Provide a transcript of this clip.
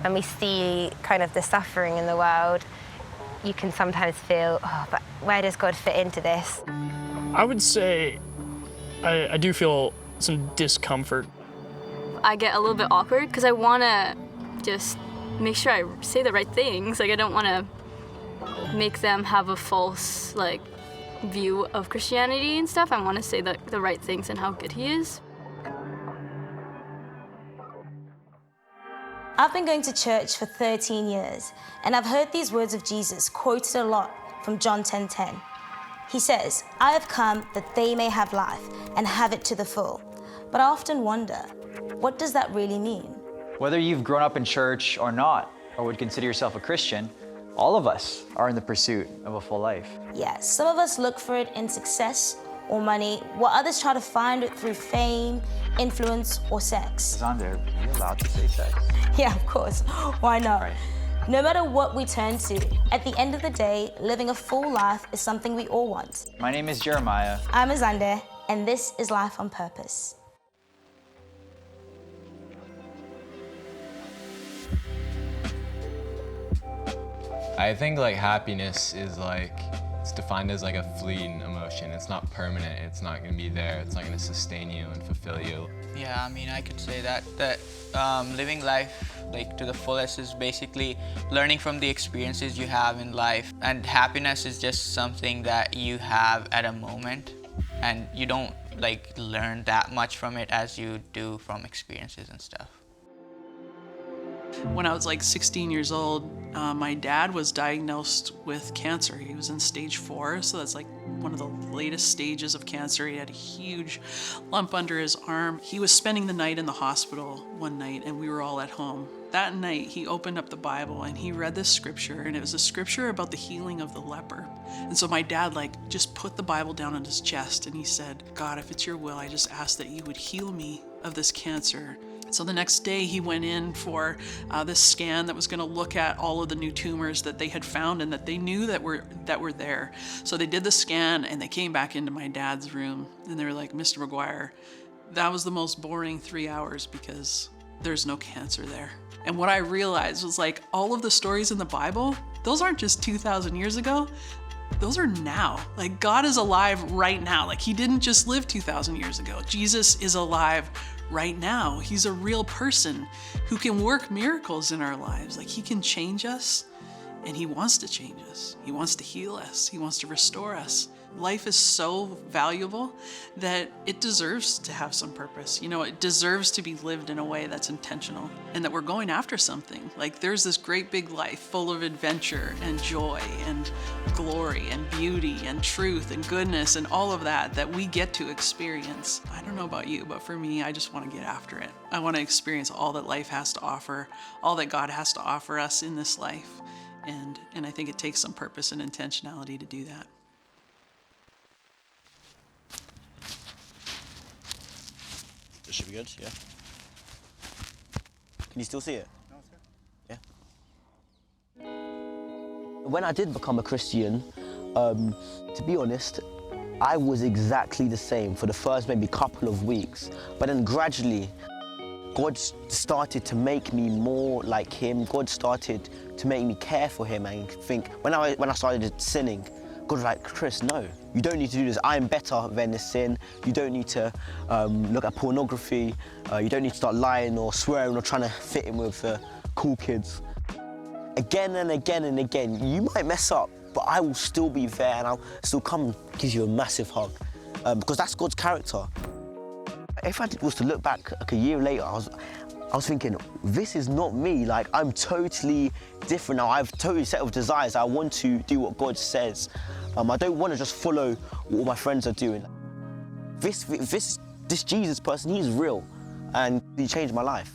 When we see kind of the suffering in the world, you can sometimes feel, oh, but where does God fit into this? I would say I do feel some discomfort. I get a little bit awkward because I want to just make sure I say the right things. Like, I don't want to make them have a false, like, view of Christianity and stuff. I want to say the right things and how good he is. I've been going to church for 13 years, and I've heard these words of Jesus quoted a lot from John 10:10. He says, "I have come that they may have life and have it to the full." But I often wonder, what does that really mean? Whether you've grown up in church or not, or would consider yourself a Christian, all of us are in the pursuit of a full life. Yes, some of us look for it in success or money, while others try to find it through fame, influence, or sex. Xander, are you allowed to say sex? Yeah, of course. Why not? Right. No matter what we turn to, at the end of the day, living a full life is something we all want. My name is Jeremiah. I'm Azande, and this is Life on Purpose. I think like happiness is like, it's defined as like a fleeting emotion. It's not permanent, it's not gonna be there, it's not gonna sustain you and fulfill you. Yeah, I mean, I could say that living life like to the fullest is basically learning from the experiences you have in life, and happiness is just something that you have at a moment, and you don't like learn that much from it as you do from experiences and stuff. When I was like 16 years old, my dad was diagnosed with cancer. He was in stage 4, so that's like one of the latest stages of cancer. He had a huge lump under his arm. He was spending the night in the hospital one night, and we were all at home. That night, he opened up the Bible and he read this scripture, and it was a scripture about the healing of the leper. And so my dad just put the Bible down on his chest, and he said, "God, if it's your will, I just ask that you would heal me of this cancer." So the next day he went in for this scan that was going to look at all of the new tumors that they had found and that they knew that were there. So they did the scan, and they came back into my dad's room, and they were like, "Mr. McGuire, that was the most boring 3 hours because there's no cancer there." And what I realized was like all of the stories in the Bible, those aren't just 2,000 years ago. Those are now. Like, God is alive right now. Like, he didn't just live 2,000 years ago. Jesus is alive right now. He's a real person who can work miracles in our lives. Like, he can change us, and he wants to change us. He wants to heal us. He wants to restore us. Life is so valuable that it deserves to have some purpose. You know, it deserves to be lived in a way that's intentional, and that we're going after something. Like, there's this great big life full of adventure and joy and glory and beauty and truth and goodness and all of that we get to experience. I don't know about you, but for me, I just want to get after it. I want to experience all that life has to offer, all that God has to offer us in this life. And I think it takes some purpose and intentionality to do that. This should be good, yeah. Can you still see it? No, it's good. Yeah. When I did become a Christian, to be honest, I was exactly the same for the first maybe couple of weeks. But then gradually, God started to make me more like him. God started to make me care for him and think, when I started sinning, God was like, "Chris, no, you don't need to do this. I am better than this sin. You don't need to look at pornography. You don't need to start lying or swearing or trying to fit in with the cool kids." Again and again and again, you might mess up, but I will still be there, and I'll still come and give you a massive hug, because that's God's character. If I was to look back like a year later, I was thinking, this is not me. Like, I'm totally different now. I have totally set of desires. I want to do what God says. I don't want to just follow what all my friends are doing. This Jesus person, he's real, and he changed my life.